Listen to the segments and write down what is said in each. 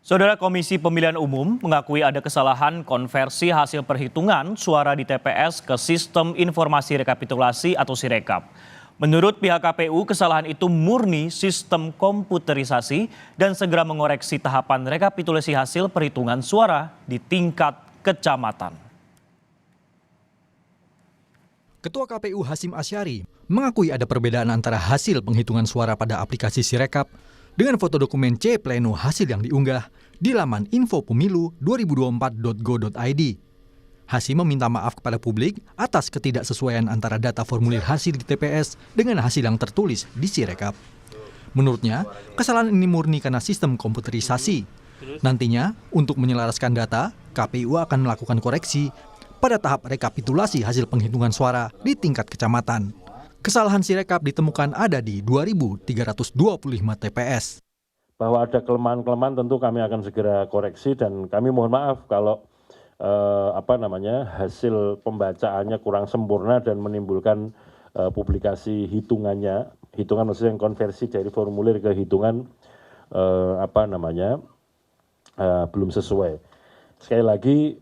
Saudara Komisi Pemilihan Umum mengakui ada kesalahan konversi hasil perhitungan suara di TPS ke Sistem Informasi Rekapitulasi atau Sirekap. Menurut pihak KPU, kesalahan itu murni sistem komputerisasi dan segera mengoreksi tahapan rekapitulasi hasil perhitungan suara di tingkat kecamatan. Ketua KPU Hasyim Asyari mengakui ada perbedaan antara hasil penghitungan suara pada aplikasi Sirekap dengan foto dokumen C pleno hasil yang diunggah di laman infopemilu2024.go.id. Hasyim meminta maaf kepada publik atas ketidaksesuaian antara data formulir hasil di TPS dengan hasil yang tertulis di Sirekap. Menurutnya, kesalahan ini murni karena sistem komputerisasi. Nantinya, untuk menyelaraskan data, KPU akan melakukan koreksi pada tahap rekapitulasi hasil penghitungan suara di tingkat kecamatan. Kesalahan Sirekap ditemukan ada di 2.325 TPS. Bahwa ada kelemahan-kelemahan tentu kami akan segera koreksi dan kami mohon maaf kalau hasil pembacaannya kurang sempurna dan menimbulkan publikasi hitungan maksudnya yang konversi dari formulir ke hitungan belum sesuai. Sekali lagi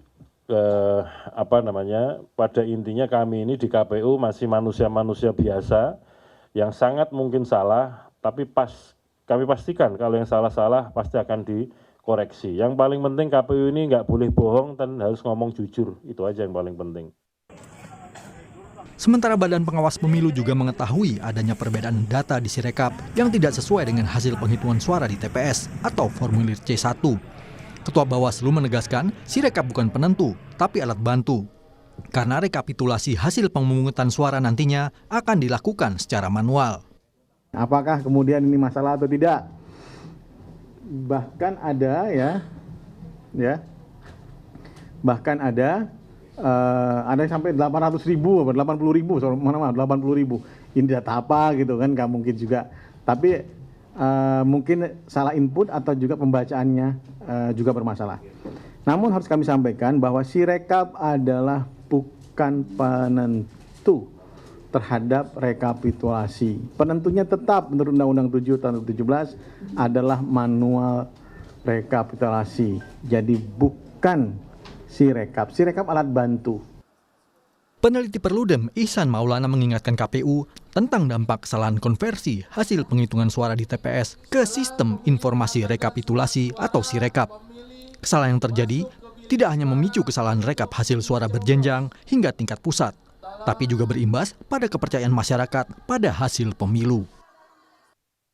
pada intinya kami ini di KPU masih manusia-manusia biasa yang sangat mungkin salah, tapi kami pastikan kalau yang salah-salah pasti akan dikoreksi. Yang paling penting KPU ini nggak boleh bohong dan harus ngomong jujur, itu aja yang paling penting. Sementara Badan Pengawas Pemilu juga mengetahui adanya perbedaan data di Sirekap yang tidak sesuai dengan hasil penghitungan suara di TPS atau formulir C1. Ketua Bawaslu menegaskan Sirekap bukan penentu, tapi alat bantu. Karena rekapitulasi hasil pemungutan suara nantinya akan dilakukan secara manual. Apakah kemudian ini masalah atau tidak? Bahkan ada ada sampai 800.000, 80.000, 80.000. Ini data apa gitu kan? Nggak mungkin juga. Tapi mungkin salah input atau juga pembacaannya juga bermasalah. Namun harus kami sampaikan bahwa Sirekap adalah bukan penentu terhadap rekapitulasi. Penentunya tetap menurut Undang-Undang 7 tahun 2017 adalah manual rekapitulasi. Jadi bukan Sirekap. Sirekap alat bantu. Peneliti Perludem Ihsan Maulana mengingatkan KPU tentang dampak kesalahan konversi hasil penghitungan suara di TPS ke Sistem Informasi Rekapitulasi atau Sirekap. Kesalahan yang terjadi tidak hanya memicu kesalahan rekap hasil suara berjenjang hingga tingkat pusat, tapi juga berimbas pada kepercayaan masyarakat pada hasil pemilu.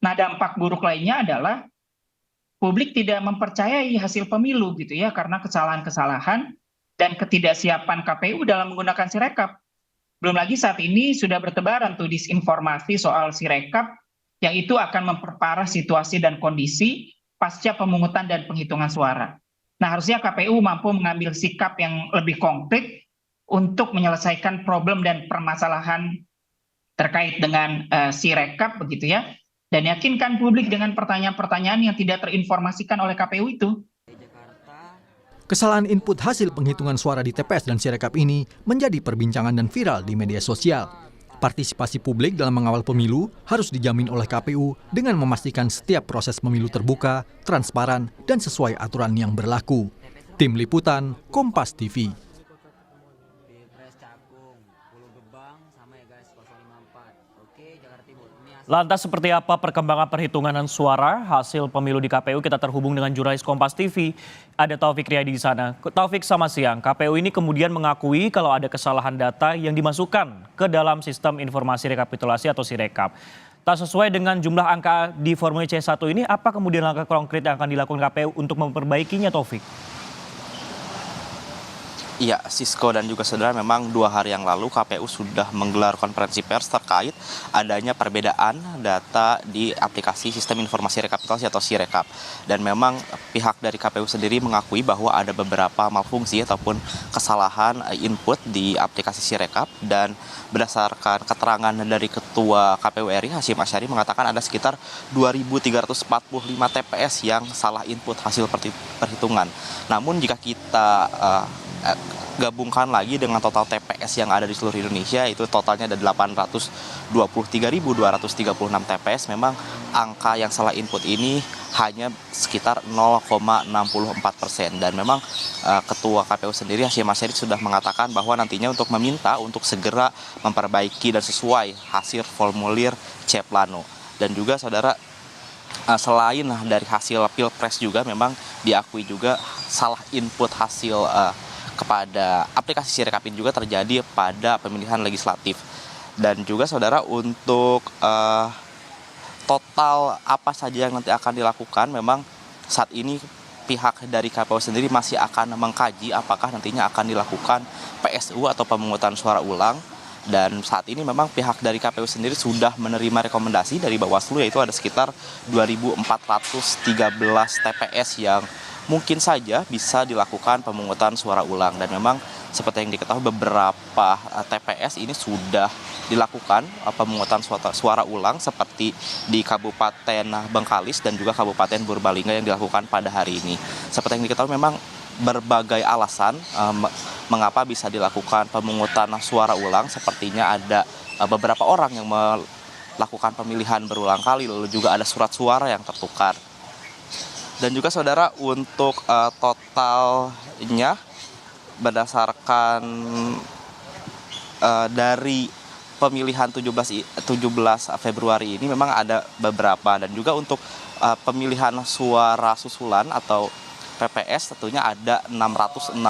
Nah, dampak buruk lainnya adalah publik tidak mempercayai hasil pemilu gitu ya, karena kesalahan-kesalahan dan ketidaksiapan KPU dalam menggunakan Sirekap. Belum lagi saat ini sudah bertebaran tuh disinformasi soal Sirekap yang itu akan memperparah situasi dan kondisi pasca pemungutan dan penghitungan suara. Nah, harusnya KPU mampu mengambil sikap yang lebih konkret untuk menyelesaikan problem dan permasalahan terkait dengan Sirekap begitu ya, dan yakinkan publik dengan pertanyaan-pertanyaan yang tidak terinformasikan oleh KPU itu. Kesalahan input hasil penghitungan suara di TPS dan Sirekap ini menjadi perbincangan dan viral di media sosial. Partisipasi publik dalam mengawal pemilu harus dijamin oleh KPU dengan memastikan setiap proses pemilu terbuka, transparan, dan sesuai aturan yang berlaku. Tim Liputan, Kompas TV. Lantas seperti apa perkembangan perhitungan suara hasil pemilu di KPU? Kita terhubung dengan jurnalis Kompas TV, ada Taufik Riyadi di sana. Taufik, selamat siang. KPU ini kemudian mengakui kalau ada kesalahan data yang dimasukkan ke dalam sistem informasi rekapitulasi atau Sirekap. Tak sesuai dengan jumlah angka di formulir C1 ini, apa kemudian langkah konkret yang akan dilakukan KPU untuk memperbaikinya, Taufik? Iya, Sisko dan juga saudara, memang 2 hari yang lalu KPU sudah menggelar konferensi pers terkait adanya perbedaan data di aplikasi Sistem Informasi Rekapitulasi atau Sirekap. Dan memang pihak dari KPU sendiri mengakui bahwa ada beberapa malfungsi ataupun kesalahan input di aplikasi Sirekap, dan berdasarkan keterangan dari Ketua KPU RI Hasyim Asyari mengatakan ada sekitar 2.345 TPS yang salah input hasil perhitungan. Namun jika kita gabungkan lagi dengan total TPS yang ada di seluruh Indonesia, itu totalnya ada 823.236 TPS. Memang angka yang salah input ini hanya sekitar 0,64%. Dan memang Ketua KPU sendiri Hashim Asyari sudah mengatakan bahwa nantinya untuk meminta untuk segera memperbaiki dan sesuai hasil formulir C Plano. Dan juga saudara, selain dari hasil Pilpres juga memang diakui juga salah input hasil kepada aplikasi Sirekap ini juga terjadi pada pemilihan legislatif. Dan juga saudara, untuk total apa saja yang nanti akan dilakukan, memang saat ini pihak dari KPU sendiri masih akan mengkaji apakah nantinya akan dilakukan PSU atau pemungutan suara ulang. Dan saat ini memang pihak dari KPU sendiri sudah menerima rekomendasi dari Bawaslu, yaitu ada sekitar 2.413 TPS yang mungkin saja bisa dilakukan pemungutan suara ulang. Dan memang seperti yang diketahui beberapa TPS ini sudah dilakukan pemungutan suara ulang seperti di Kabupaten Bengkalis dan juga Kabupaten Purbalingga yang dilakukan pada hari ini. Seperti yang diketahui memang berbagai alasan mengapa bisa dilakukan pemungutan suara ulang. Sepertinya ada beberapa orang yang melakukan pemilihan berulang kali, lalu juga ada surat suara yang tertukar. Dan juga saudara, untuk totalnya berdasarkan dari pemilihan 17 Februari ini memang ada beberapa. Dan juga untuk pemilihan suara susulan atau PPS tentunya ada 668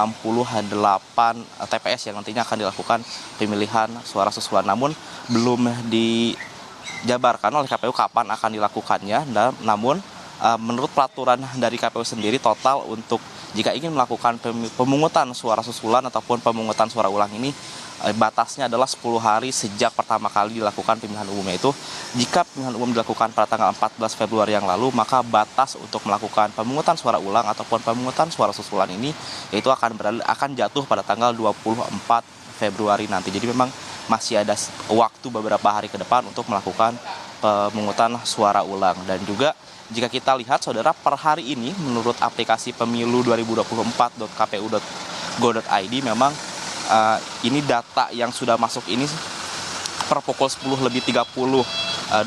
TPS yang nantinya akan dilakukan pemilihan suara susulan. Namun belum dijabarkan oleh KPU kapan akan dilakukannya. Namun menurut peraturan dari KPU sendiri, total untuk jika ingin melakukan pemungutan suara susulan ataupun pemungutan suara ulang ini, batasnya adalah 10 hari sejak pertama kali dilakukan pemilihan umumnya. Itu jika pemilihan umum dilakukan pada tanggal 14 Februari yang lalu, maka batas untuk melakukan pemungutan suara ulang ataupun pemungutan suara susulan ini yaitu akan jatuh pada tanggal 24 Februari nanti. Jadi memang masih ada waktu beberapa hari ke depan untuk melakukan pemungutan suara ulang. Dan juga jika kita lihat saudara, per hari ini menurut aplikasi pemilu 2024.kpu.go.id memang ini data yang sudah masuk ini per pukul 10:30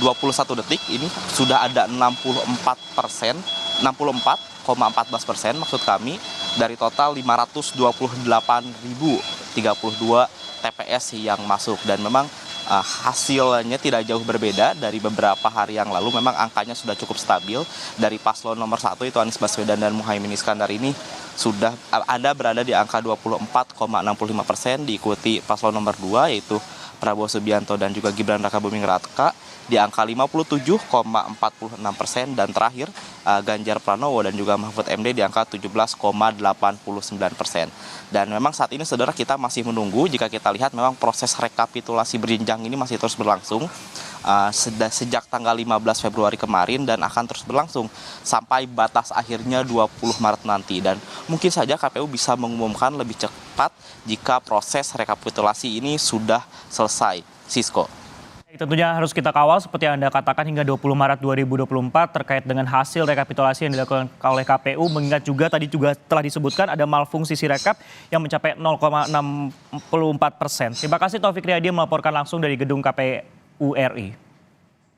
21 detik ini sudah ada 64,14% maksud kami dari total 528.032 TPS yang masuk. Dan memang hasilnya tidak jauh berbeda dari beberapa hari yang lalu. Memang angkanya sudah cukup stabil. Dari paslon nomor 1 itu Anies Baswedan dan Muhaimin Iskandar ini sudah berada di angka 24,65%, diikuti paslon nomor 2 yaitu Prabowo Subianto dan juga Gibran Rakabuming Raka di angka 57,46%, dan terakhir Ganjar Pranowo dan juga Mahfud MD di angka 17,89%. Dan memang saat ini saudara, kita masih menunggu. Jika kita lihat memang proses rekapitulasi berjenjang ini masih terus berlangsung sejak tanggal 15 Februari kemarin dan akan terus berlangsung sampai batas akhirnya 20 Maret nanti. Dan mungkin saja KPU bisa mengumumkan lebih cepat jika proses rekapitulasi ini sudah selesai. Sisko. Tentunya harus kita kawal seperti yang Anda katakan hingga 20 Maret 2024 terkait dengan hasil rekapitulasi yang dilakukan oleh KPU, mengingat juga tadi juga telah disebutkan ada malfungsi Sirekap yang mencapai 0,64%. Terima kasih Taufik Riyadi melaporkan langsung dari gedung KPU RI.